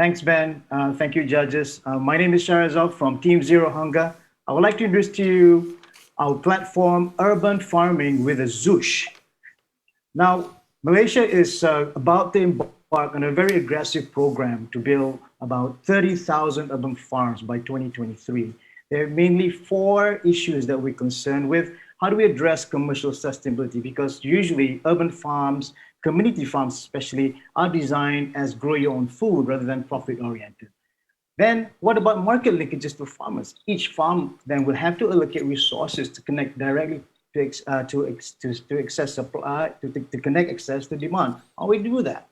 Thanks, Ben. Thank you, judges. My name is Sharizal from Team Zero Hunger. I would like to introduce to you our platform, Urban Farming with a Zhuzh. Now, Malaysia is about to embark on a very aggressive program to build about 30,000 urban farms by 2023. There are mainly four issues that we're concerned with. How do we address commercial sustainability? Because usually urban farms, community farms especially, are designed as grow your own food rather than profit oriented. Then what about market linkages to farmers? Each farm then will have to allocate resources to connect directly to access supply, to connect access to demand. How we do that?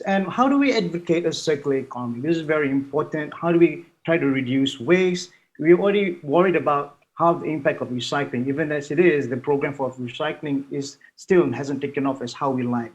And how do we advocate a circular economy? This is very important. How do we try to reduce waste? We're already worried about how the impact of recycling, even as it is, the program for recycling is still hasn't taken off as how we like.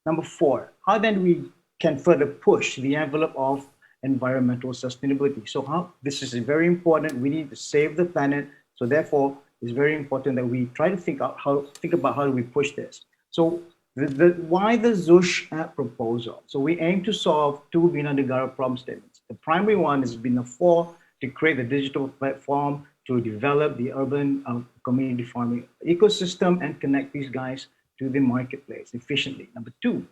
Number four, how then we can further push the envelope of environmental sustainability. So how this is very important. We need to save the planet. So therefore, it's very important that we try to think about how do we push this. So why the Zhuzh app proposal? So we aim to solve two Bina Negara problem statements. The primary one has been a four to create a digital platform to develop the urban community farming ecosystem and connect these guys to the marketplace efficiently. Number two,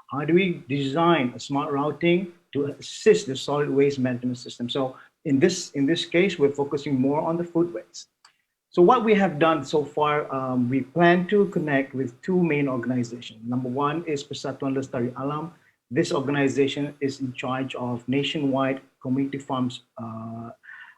how do we design a smart routing to assist the solid waste management system? So in this case, we're focusing more on the food waste. So what we have done so far, we plan to connect with two main organizations. Number one is Persatuan Lestari Alam. This organization is in charge of nationwide community farms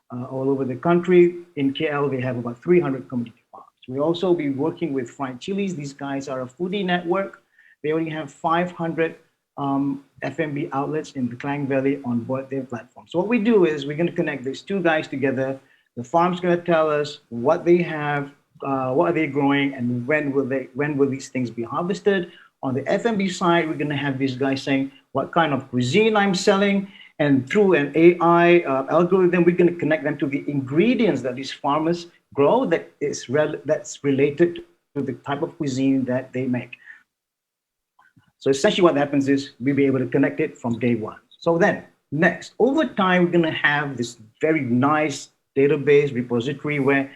all over the country. In KL, they have about 300 community farms. We also be working with Fried Chilies. These guys are a foodie network. They only have 500 FMB outlets in the Klang Valley on board their platform. So what we do is we're going to connect these two guys together. The farm's going to tell us what they have, what are they growing, and when will these things be harvested. On the FMB side, we're going to have these guys saying what kind of cuisine I'm selling, and through an AI algorithm, we're going to connect them to the ingredients that these farmers grow that's related to the type of cuisine that they make. So essentially what happens is we'll be able to connect it from day one. So then next, over time, we're going to have this very nice database repository where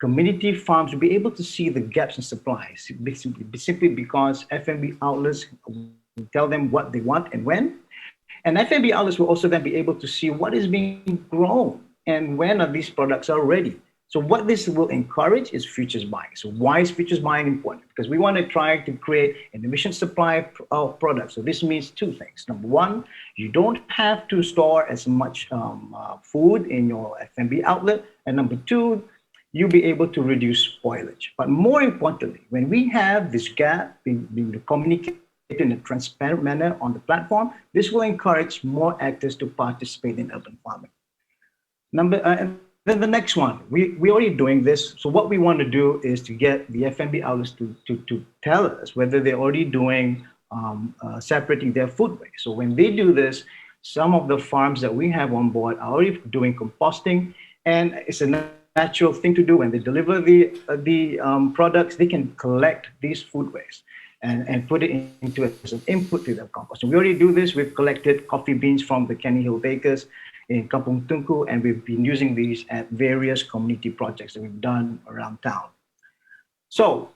community farms will be able to see the gaps in supplies, simply because FMB outlets will tell them what they want and when. And FMB outlets will also then be able to see what is being grown and when are these products are ready. So what this will encourage is futures buying. So why is futures buying important? Because we want to try to create an efficient supply of products. So this means two things. Number one, you don't have to store as much food in your FMB outlet. And number two, you'll be able to reduce spoilage. But more importantly, when we have this gap being communicated in a transparent manner on the platform, this will encourage more actors to participate in urban farming. And then the next one, we're already doing this. So what we want to do is to get the FMB outlets to tell us whether they're already doing separating their food waste. So when they do this, some of the farms that we have on board are already doing composting, and it's a natural thing to do. When they deliver the products, they can collect these food waste and put it into as an input to their compost. And we already do this. We've collected coffee beans from the Kenny Hill Bakers in Kampung Tunku, and we've been using these at various community projects that we've done around town. So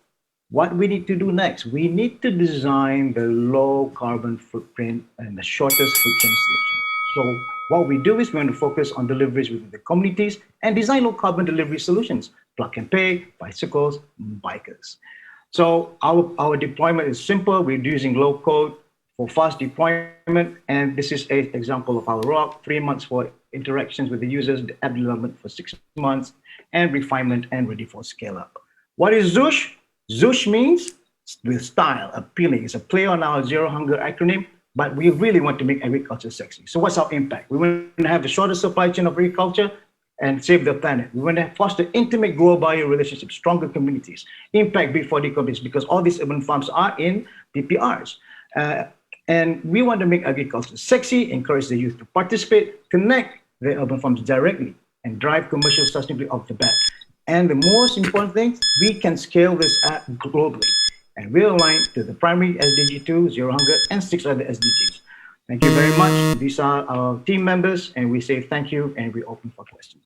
what we need to do next, we need to design the low carbon footprint and the shortest footprint solution. So what we do is we're going to focus on deliveries within the communities and design low carbon delivery solutions, plug and pay, bicycles, bikers. So our deployment is simple. We're using low code for fast deployment. And this is an example of our rock, 3 months for interactions with the users, the app development for 6 months, and refinement and ready for scale up. What is Zhuzh? Zhuzh means with style, appealing. It's a play on our Zero Hunger acronym, but we really want to make agriculture sexy. So what's our impact? We want to have the shortest supply chain of agriculture and save the planet. We want to foster intimate grower-buyer relationships, stronger communities, impact before decommissioning, because all these urban farms are in PPRs. And we want to make agriculture sexy, encourage the youth to participate, connect the urban farms directly, and drive commercial sustainability off the bat. And the most important thing, we can scale this app globally. And we're aligned to the primary SDG 2, Zero Hunger, and 6 other SDGs. Thank you very much. These are our team members, and we say thank you and we open for questions.